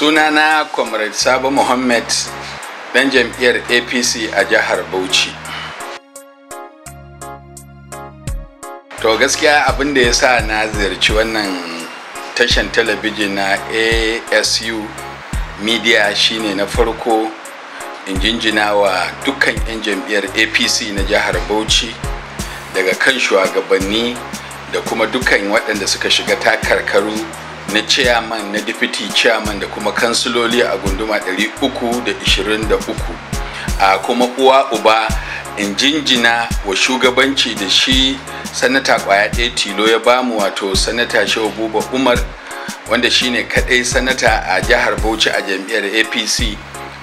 Sunana Comr Sabo Muhammad, dan jam'iyyar APC a jihar Bauchi. To gaskiya abin da ya sa na ziyarci wannan tashan talabijin na A.S.U Media shine na farko in jinjina wa dukkan 'yan jam'iyyar APC na jihar Bauchi, daga kan shugabanni da kuma dukkan waɗanda suka shiga takarkaru na chairman, na deputy chairman da kuma kansiloli a gunduma 323, a kuma uwa uba in jinjina wa shugabanci da shi sanata kwaya ɗaya tilo ya bamu, wato sanata Shehu Buba Umar, wanda shine kadai sanata a jihar Bauchi a jam'iyyar APC,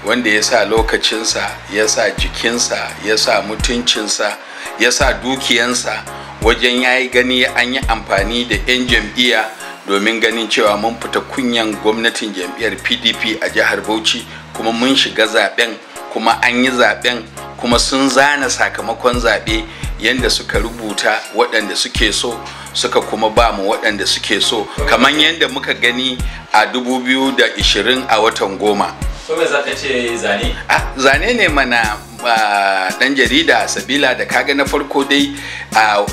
wanda ya sa lokacinsa, ya sa jikinsa, ya sa mutuncinsa, ya sa dukiyansa wajen yayi gani an yi amfani da 'yan jam'iyya domin ganin cewa mun fita kunyan gwamnatin jam'iyyar PDP a jihar Bauchi, kuma mun shiga zaben, kuma an yi zaben, kuma sun zana sakamakon zabe yanda suka rubuta waɗanda suke so, suka kuma ba mu waɗanda suke so, kamar yanda muka gani a 2020 a watan 10. So me zaka ce zane? Zane ne mana dan jarida, sabila da kaga na farko dai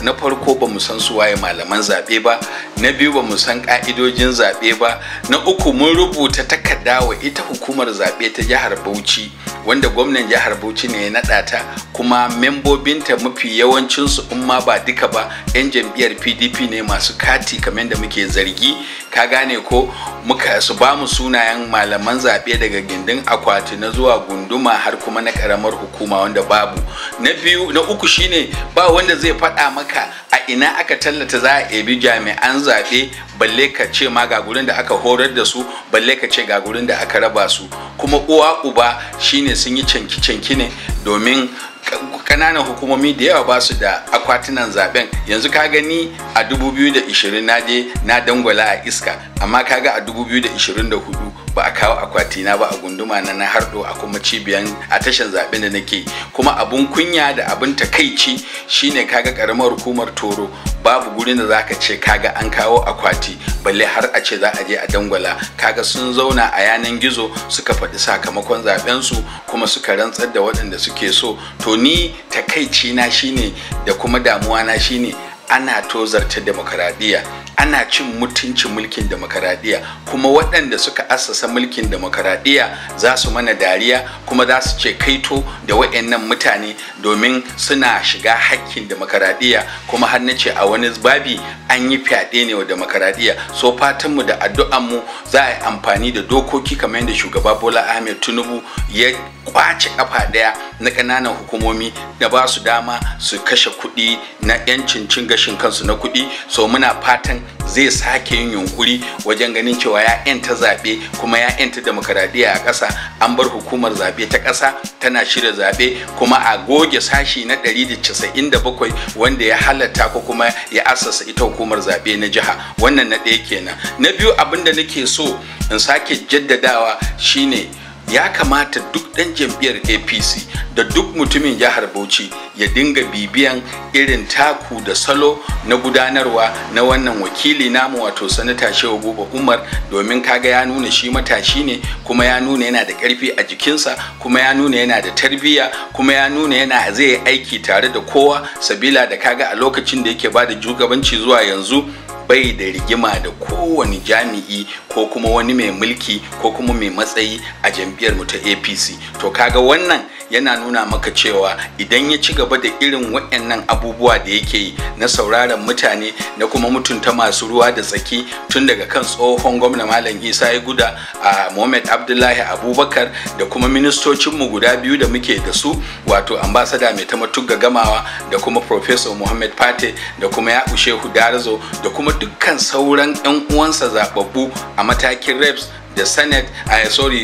na farko ba mu san su waye malaman zabe ba, na biyu ba mu san ka'idojin zabe ba, na uku mun rubuta takarda wa ita hukumar zabe ta jihar Bauchi, wanda gwamnan jihar Bauchi ne ya nada ta, kuma membobinta mafi yawancin su umma ba duka ba 'yan jam'iyyar PDP ne masu kati kamar da muke zargi, ka gane ko, muka su ba mu sunayen malaman zabe daga gindin akwati na zuwa gunduma har kuma na karamar hukuma wanda babu. Na biyu, na uku shine ba wanda zai faɗa maka a ina aka tallata za a ebi jami'an zaɓe, balle ka ce ma ga gurin da aka horar da su, balle ka ce ga gurin da aka raba su. Kuma uwa uba shine sun yi canki ne, domin kananan hukumomi da yawa ba su da akwatunan zaben. Yanzu ka gani a 2020 na je na dangwala a iska, amma kaga a 2024 ba a kawo akwatina ba a gunduma na hardo a kuma cibiyan a tashan zaben da nake. Kuma abun kunya da abun takaici shine kaga karamar hukumar Toro babu gurin da zaka ce kaga an kawo akwati, balle har a ce za a je a dangwala. Kaga sun zauna a yanan gizo suka faɗi sakamakon zaben su, kuma suka rantsar da waɗanda suke so. To ni takaici na shine da kuma damuwa na shine ana tozarta demokradiyya, ana cin mutuncin mulkin demokradiyya, kuma waɗanda suka assasa mulkin demokradiyya za su mana dariya, kuma za su ce kaito da waɗannan mutane domin suna shiga hakkin demokradiyya. Kuma har nace a wani babi an yi fyaɗe ne wa demokradiyya. So fatanmu da addu'anmu za a yi amfani da dokoki kamar yadda shugaba Bola Ahmed Tinubu ya kwace kafa ɗaya na ƙananan hukumomi da ba su dama su kashe kuɗi na 'yancin cin gashin kansu na kuɗi. So muna fatan zai sake yin yunkuri wajen ganin cewa ya 'yanta zaɓe, kuma ya 'yanta demokradiyya a ƙasa. An bar hukumar zaɓe ta ƙasa tana shirya zaɓe, kuma a goge sashi na 197 wanda ya halatta ko kuma ya assasa ita hukumar zaɓe na jiha. Wannan na ɗaya kenan. Na biyu, abin da nake so in sake jaddadawa shine ya kamata duk ɗan jam'iyyar APC da duk mutumin jihar Bauchi ya dinga bibiyan irin taku da salo na gudanarwa na wannan wakili namu, wato sanata Shehu Buba Umar, domin kaga ya nuna shi matashi ne, kuma ya nuna yana da ƙarfi a jikinsa, kuma ya nuna yana da tarbiyya, kuma ya nuna yana zai yi aiki tare da kowa, sabila da kaga a lokacin da yake bada shugabanci zuwa yanzu bai da rigima da kowane jami'i ko kuma wani mai mulki ko kuma mai matsayi a jam'iyyar mu ta APC. To kaga wannan yana nuna maka cewa idan ya ci gaba da irin waɗannan abubuwa da yake yi na sauraron mutane, na kuma mutunta masu ruwa da tsaki, tun daga kan tsohon gwamna Malam Isa ya guda a Muhammad Abdullahi Abubakar, da kuma ministocinmu guda biyu da muke da su, wato ambassador mai ta matugga gamawa, da kuma Professor Muhammad Pate, da kuma ya Shehu Darzo, da kuma dukkan sauran 'yan uwansa zababbu a matakin reps da senate,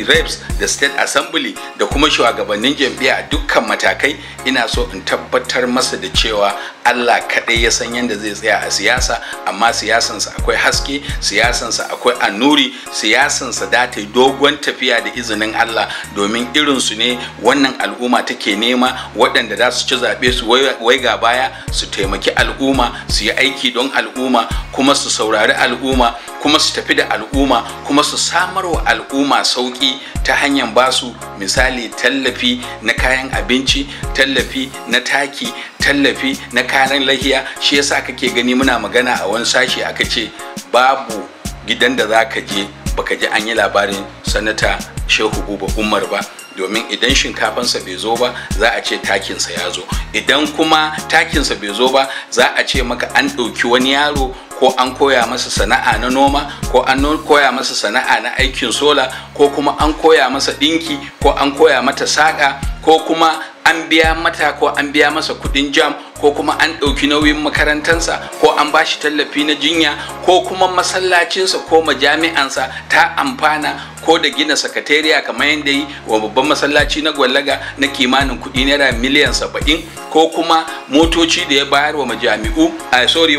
reps da state assembly, da kuma shugabannin jam'iyya a dukkan matakai. Ina so in tabbatar masa da cewa Allah kaɗai ya san yadda zai tsaya a siyasa, amma siyasansa akwai haske, siyasansa akwai annuri, siyasansa da ta yi dogon tafiya da izinin Allah, domin irinsu ne wannan al'umma take nema, waɗanda za su ci zaɓe su wai ga baya su taimaki al'umma, su yi aiki don al'umma, kuma su saurari al'umma, kuma su tafi da al'umma, kuma su samar wa al'umma sauƙi ta hanyar basu misali tallafi na kayan abinci, tallafi na taki, tallafi na kayan lahiya. Shi yasa kake gani muna magana a wani sashi aka ce babu gidan da za ka je baka ji an yi labarin Sanata Shehu Buba Umar ba, domin idan shinkafansa bai zo ba za a ce takinsa ya zo, idan kuma takinsa bai zo ba za a ce maka an ɗauki wani yaro ko an koya masa sana'a na noma, ko an koya masa sana'a na aikin sola, ko kuma an koya masa ɗinki, ko an koya mata saƙa, ko kuma an biya mata ko an biya masa kuɗin jam, ko kuma an ɗauki nauyin makarantansa, ko an bashi tallafi na jinya, ko kuma masallacinsa ko majami'ansa ta amfana, ko da gina sakatariya kamar yadda yi wa babban masallaci na Gwallaga na kimanin kuɗi naira miliyan 70, ko kuma motoci da ya bayar wa majami'u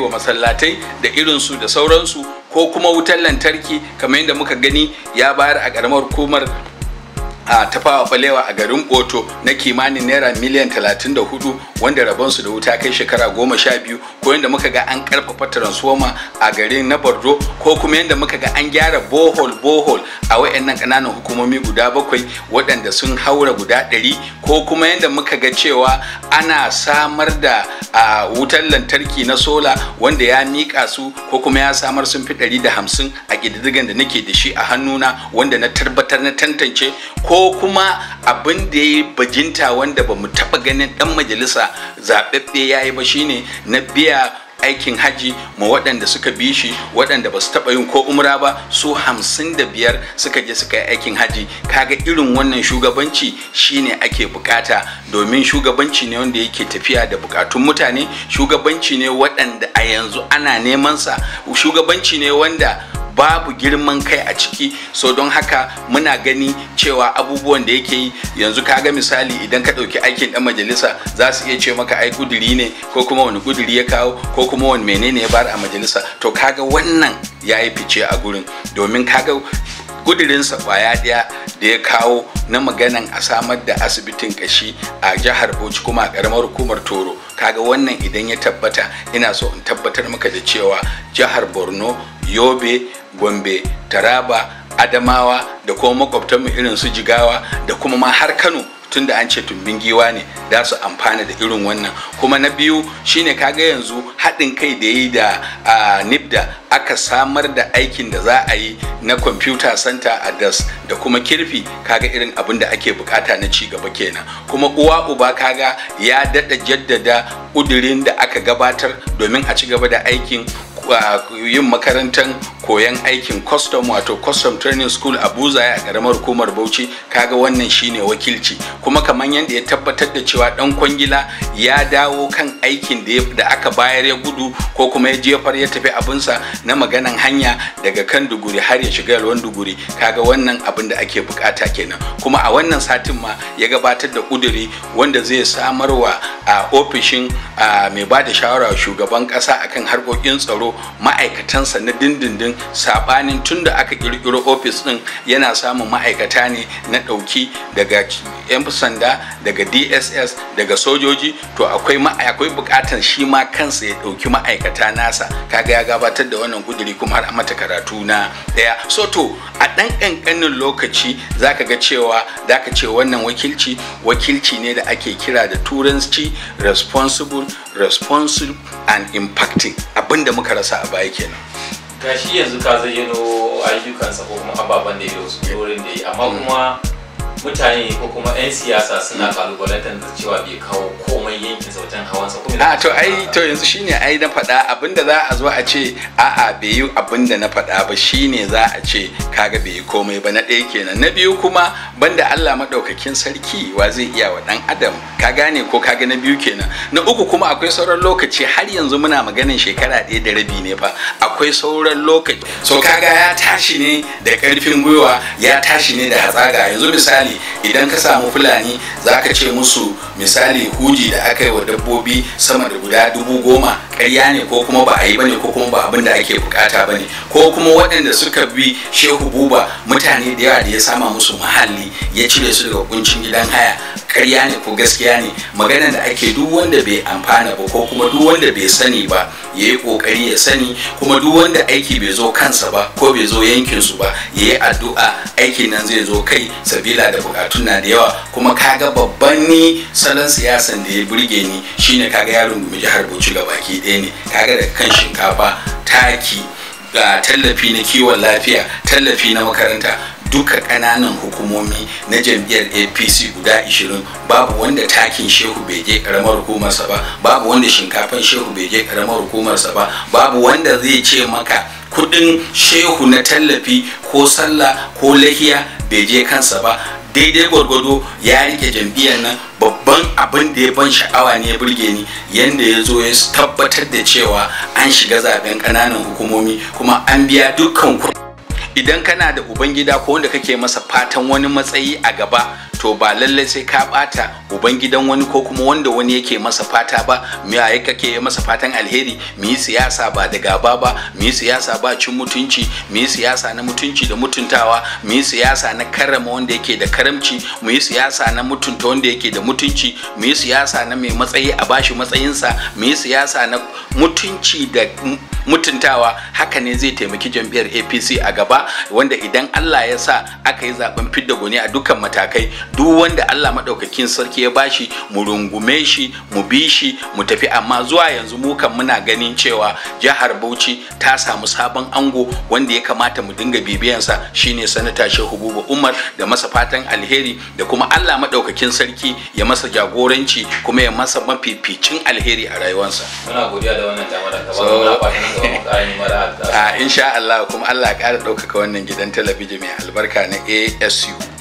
wa masallatai da irinsu da sauransu, ko kuma wutar lantarki kamar yadda muka gani ya bayar a ƙaramar hukumar a Tafawa Balewa a garin Boto na kimanin naira miliyan 34, wanda rabonsu da wuta kai shekara 12, ko yadda muka ga an karfafa transformer a garin na Bordo, ko kuma yadda muka ga an gyara bohol a wayannan kananan hukumomi guda 7 waɗanda sun haura guda 100, ko kuma yadda muka ga cewa ana samar da wutar lantarki na sola wanda ya mika su, ko kuma ya samar sun fi 150 a ƙididdigan da nake da shi a hannuna, wanda na tabbatar na tantance, ko kuma abin da ya yi bajinta wanda ba mu taɓa ganin ɗan majalisa zaɓaɓɓe ya yi ba, shine na biya aikin haji ma waɗanda suka bi shi, waɗanda ba su taɓa yin ko umra ba, su 55 suka je suka yi aikin haji. Kaga irin wannan shugabanci shine ake bukata, domin shugabanci ne wanda yake tafiya da bukatun mutane, shugabanci ne waɗanda a yanzu ana neman sa, shugabanci ne wanda babu girman kai a ciki. So don haka muna gani cewa abubuwan da yake yi yanzu, kaga misali idan ka ɗauki aikin ɗan majalisa za su iya ce maka ai kuduri ne, ko kuma wani kuduri ya kawo, ko kuma wani menene ya bar a majalisa. To kaga wannan ya yi fice a gurin, domin kaga kudirinsa kwaya ɗaya da ya kawo na maganan a samar da asibitin kashi a jihar Bauchi kuma a ƙaramar hukumar Toro. Kaga wannan idan ya tabbata, ina so in tabbatar maka da cewa jihar Borno, Yobe, Gombe, Taraba, Adamawa da kuma makwabtanmu irin su Jigawa da kuma ma har Kano, tunda an ce tumbin giwa ne, da su amfana da irin wannan. Kuma na biyu shine kaga yanzu haɗin kai da yi da NIBDA aka samar da aikin da za a yi na computer center a das da kuma kirfi. Kaga irin abin da ake bukata na ci gaba kenan. Kuma uwa uba kaga ya daɗa jaddada ƙudurin da aka gabatar domin a ci gaba da aikin yin makarantar koyan aikin custom, wato custom training school a Buzaye a ƙaramar hukumar Bauchi. Kaga wannan shine wakilci, kuma kamar yadda ya tabbatar da cewa dan kwangila ya dawo kan aikin da aka bayar ya gudu, ko kuma ya jefar ya tafi abinsa na maganan hanya daga kan Duguri har ya shiga Yalwan Duguri. Kaga wannan abin da ake bukata kenan. Kuma a wannan satin ma ya gabatar da kuduri wanda zai samarwa a ofishin mai ba da shawara shugaban ƙasa akan harkokin tsaro ma'aikatansa na dindindin, sabanin tun da aka kirkiro ofis din yana samun ma'aikata ne na ɗauki daga 'yan sanda, daga DSS, daga sojoji. To akwai bukatar shi ma kansa ya ɗauki ma'aikata nasa. Kaga ya gabatar da wannan kuduri kuma har mata karatu na ɗaya. So to a ɗan ƙanƙanin lokaci zaka ga cewa ce wannan wakilci ne da ake kira da turanci responsible, responsive and impacting, abinda muka rasa a baya kenan. Gashi yanzu ka zayyano ayyukansa ko kuma ababen da ya yi wurin da yi, amma kuma mutane ko kuma 'yan siyasa suna kalubalantar da cewa bai kawo komai yankin sautan hawansa. To yanzu shine ai na faɗa, abinda za a zo a ce a'a bai yi abinda na faɗa ba, shine za a ce kaga bai yi komai ba. Na ɗaya kenan. Na biyu kuma banda Allah madaukakin sarki wa zai iya wa ɗan adam, ka gane ko? Kaga na biyu kenan. Na uku kuma akwai sauran lokaci, har yanzu muna maganin shekara 1 da rabi ne fa, akwai sauran lokaci. So kaga ya tashi ne da ƙarfin gwiwa, ya tashi ne da hatsaga. Yanzu misali misali idan ka samu fulani zaka ce musu misali huji da aka yi wa dabbobi sama da guda 10,000 ƙarya ne ko kuma ba a yi bane ko kuma ba abin da ake bukata bane, ko kuma waɗanda suka bi Shehu Buba mutane da yawa da ya sama musu muhalli ya cire su daga kuncin gidan haya, ƙarya ne ko gaskiya ne. Maganar da ake duk wanda bai amfana ba ko kuma duk wanda bai sani ba ya yi ƙoƙari ya sani, kuma duk wanda aiki bai zo kansa ba ko bai zo yankinsu ba ya yi addu'a aikin nan zai zo kai, sabila da bukatun na da yawa. Kuma kaga babban ni salon siyasan da ya burge ni shine kaga yaron gumi jihar Bauchi ga baki ɗaya ne, kaga da kan shinkafa, taki, ga tallafi na kiwon lafiya, tallafi na makaranta, duka ƙananan hukumomi na jam'iyyar APC guda 20 babu wanda takin Shehu bai je karamar hukumarsa ba, babu wanda shinkafan Shehu bai je karamar hukumarsa ba, babu wanda zai ce maka kudin Shehu na tallafi ko sallah ko lahiya bai je kansa ba. Daidai gwargwado ya rike jam'iyyar nan. Babban abin da ya ban sha'awa ne ya burge ni yanda ya zo ya tabbatar da cewa an shiga zaben ƙananan hukumomi kuma an biya dukkan idan kana da ubangida ko wanda kake masa fatan wani matsayi a gaba, to ba lallai sai ka bata ubangidan wani ko kuma wanda wani yake masa fata ba. Me ya kake masa fatan alheri? Mu yi siyasa ba da gaba ba, mu yi siyasa ba cin mutunci, mu yi siyasa na mutunci da mutuntawa, mu yi siyasa na karrama wanda yake da karamci, mu yi siyasa na mutunta wanda yake da mutunci, mu yi siyasa na mai matsayi a bashi matsayinsa, mu yi siyasa na mutunci da mutuntawa. Haka ne zai taimaki jam'iyyar APC a gaba, wanda idan Allah ya sa aka yi zaben fidda goni a dukkan matakai, duk wanda Allah madaukakin sarki ya bashi mu rungume shi, mu bi shi, mu tafi. Amma zuwa yanzu mu kan muna ganin cewa jihar Bauchi ta samu sabon ango wanda ya kamata mu dinga bibiyansa, shine Sanata Shehu Buba Umar, da masa fatan alheri da kuma Allah madaukakin sarki ya masa jagoranci kuma ya masa mafificin alheri a rayuwarsa. Muna godiya da wannan dama da ka ba mu, fatan insha Allah kuma Allah ya ƙara ɗaukaka wannan gidan talabijin mai albarka na ASU.